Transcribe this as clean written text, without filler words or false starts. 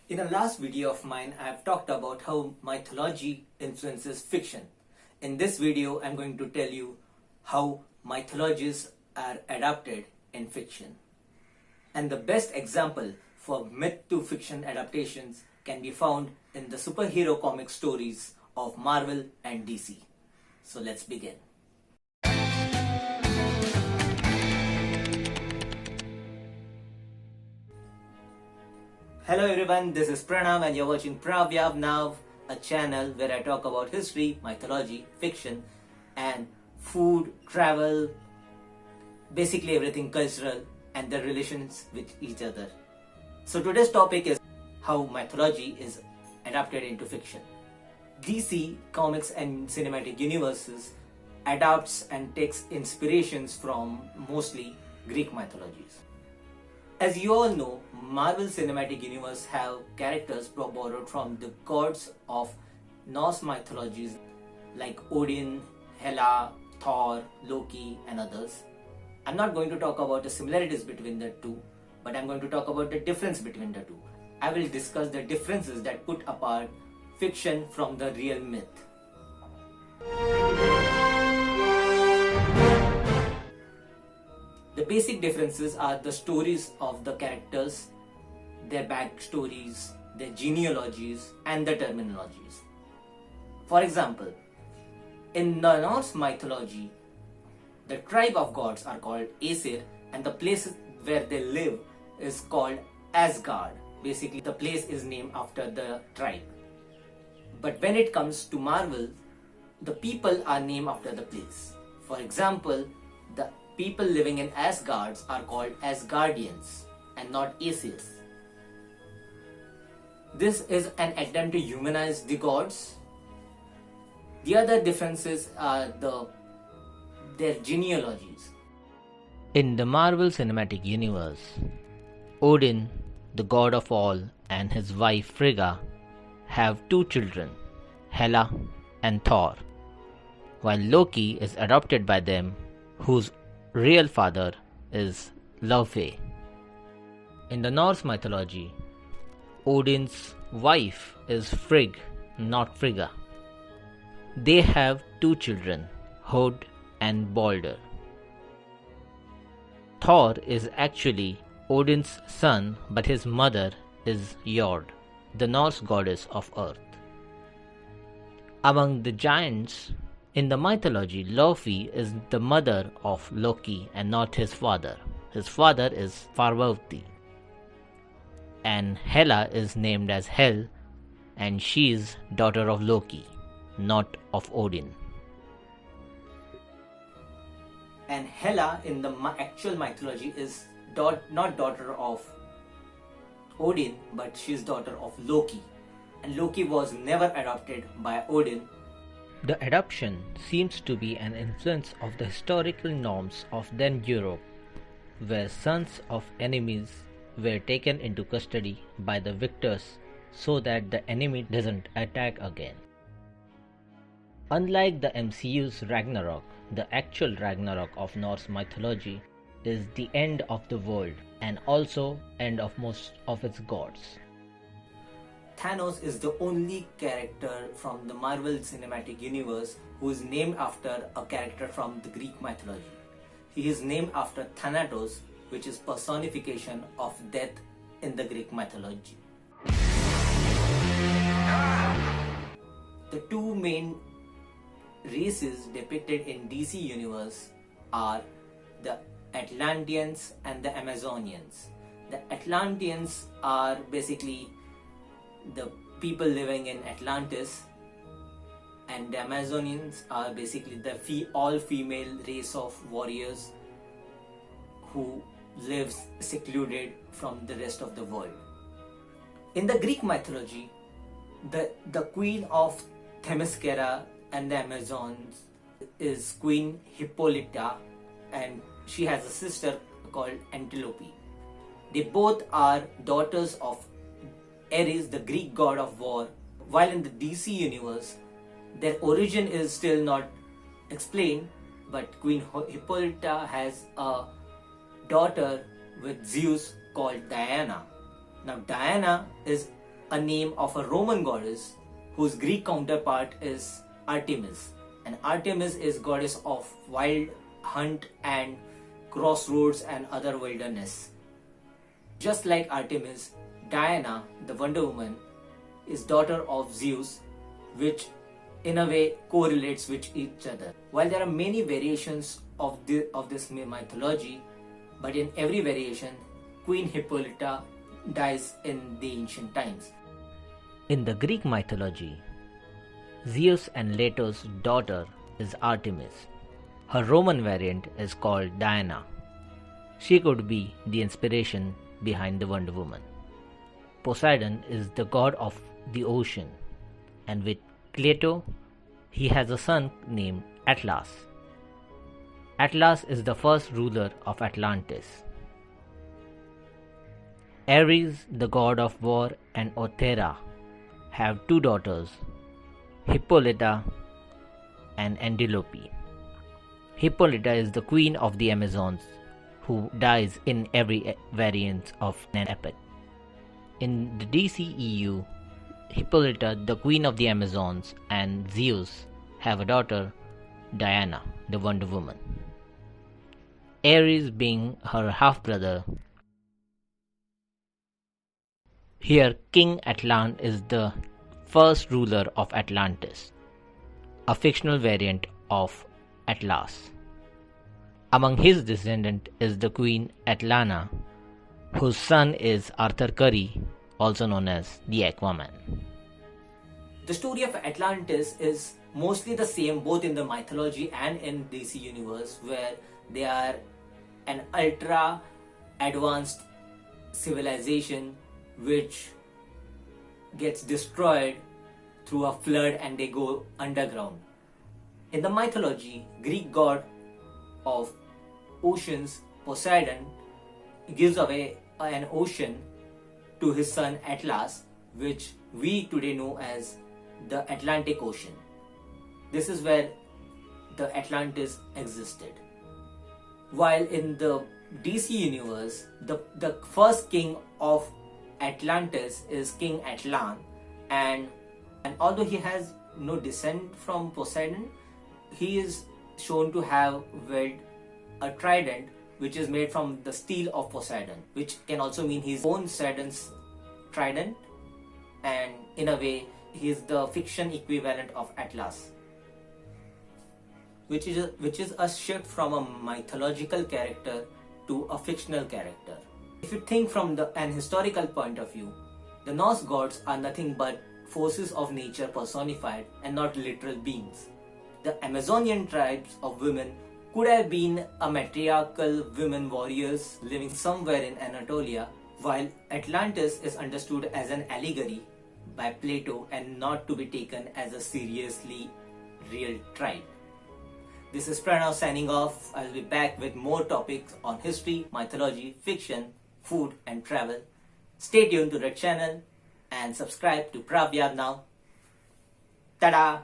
In a last video of mine, I have talked about how mythology influences fiction. In this video, I'm going to tell you how mythologies are adapted in fiction. And the best example for myth to fiction adaptations can be found in the superhero comic stories of Marvel and DC. So let's begin. Hello everyone, this is Pranav and you're watching Pravyav Nav, a channel where I talk about history, mythology, fiction and food, travel, basically everything cultural and their relations with each other. So today's topic is how mythology is adapted into fiction. DC comics and cinematic universes adapts and takes inspirations from mostly Greek mythologies. As you all know, Marvel Cinematic Universe have characters borrowed from the gods of Norse mythologies like Odin, Hela, Thor, Loki and others. I'm not going to talk about the similarities between the two, but I'm going to talk about the difference between the two. I will discuss the differences that put apart fiction from the real myth. The basic differences are the stories of the characters, their backstories, their genealogies, and the terminologies. For example, in the Norse mythology, the tribe of gods are called Aesir, and the place where they live is called Asgard. Basically, the place is named after the tribe. But when it comes to Marvel, the people are named after the place. For example, the people living in Asgard are called Asgardians and not Aesirs. This is an attempt to humanize the gods. The other differences are their genealogies. In the Marvel Cinematic Universe, Odin, the god of all, and his wife Frigga have two children, Hela and Thor, while Loki is adopted by them, whose real father is Laufey. In the Norse mythology, Odin's wife is Frigg, not Frigga. They have two children, Hod and Balder. Thor is actually Odin's son, but his mother is Jord, the Norse goddess of earth. Among the giants, in the mythology, Laufey is the mother of Loki and not his father. His father is Parvati. And Hela is named as Hel, and she is daughter of Loki, not of Odin. And Hela in the actual mythology is not daughter of Odin, but she is daughter of Loki. And Loki was never adopted by Odin. The adoption seems to be an influence of the historical norms of then Europe, where sons of enemies were taken into custody by the victors so that the enemy doesn't attack again. Unlike the MCU's Ragnarok, the actual Ragnarok of Norse mythology is the end of the world and also end of most of its gods. Thanos is the only character from the Marvel Cinematic Universe who is named after a character from the Greek mythology. He is named after Thanatos, which is personification of death in the Greek mythology. The two main races depicted in DC Universe are the Atlanteans and the Amazonians. The Atlanteans are basically the people living in Atlantis, and the Amazonians are basically the all-female race of warriors who lives secluded from the rest of the world. In the Greek mythology, the queen of Themyscira and the Amazons is Queen Hippolyta, and she has a sister called Antilope. They both are daughters of Ares, the Greek god of war, while in the DC universe, their origin is still not explained, but Queen Hippolyta has a daughter with Zeus called Diana. Now Diana is a name of a Roman goddess whose Greek counterpart is Artemis. And Artemis is goddess of wild hunt and crossroads and other wilderness. Just like Artemis, Diana, the Wonder Woman, is daughter of Zeus, which in a way correlates with each other. While there are many variations of this mythology, but in every variation, Queen Hippolyta dies in the ancient times. In the Greek mythology, Zeus and Leto's daughter is Artemis. Her Roman variant is called Diana. She could be the inspiration behind the Wonder Woman. Poseidon is the god of the ocean, and with Leto, he has a son named Atlas. Atlas is the first ruler of Atlantis. Ares, the god of war, and Othera have two daughters, Hippolyta and Antilope. Hippolyta is the queen of the Amazons, who dies in every variant of an epic. In the DCEU, Hippolyta, the queen of the Amazons, and Zeus have a daughter, Diana, the Wonder Woman. Ares being her half-brother. Here, King Atlant is the first ruler of Atlantis, a fictional variant of Atlas. Among his descendants is the Queen Atlana, whose son is Arthur Curry, also known as the Aquaman. The story of Atlantis is mostly the same both in the mythology and in DC universe, where they are an ultra advanced civilization which gets destroyed through a flood and they go underground. In the mythology, Greek god of oceans, Poseidon, gives away an ocean to his son Atlas, which we today know as the Atlantic Ocean. This is where the Atlantis existed. While in the DC universe, the first king of Atlantis is King Atlan, and although he has no descent from Poseidon, he is shown to have wielded a trident which is made from the steel of Poseidon, which can also mean his own Poseidon's trident, and in a way he is the fiction equivalent of Atlas, which is a shift from a mythological character to a fictional character. If you think from an historical point of view, the Norse gods are nothing but forces of nature personified and not literal beings. The Amazonian tribes of women could have been a matriarchal women warriors living somewhere in Anatolia, while Atlantis is understood as an allegory by Plato and not to be taken as a seriously real tribe. This is Pranav signing off. I'll be back with more topics on history, mythology, fiction, food and travel. Stay tuned to the channel and subscribe to Pravya now. Tada!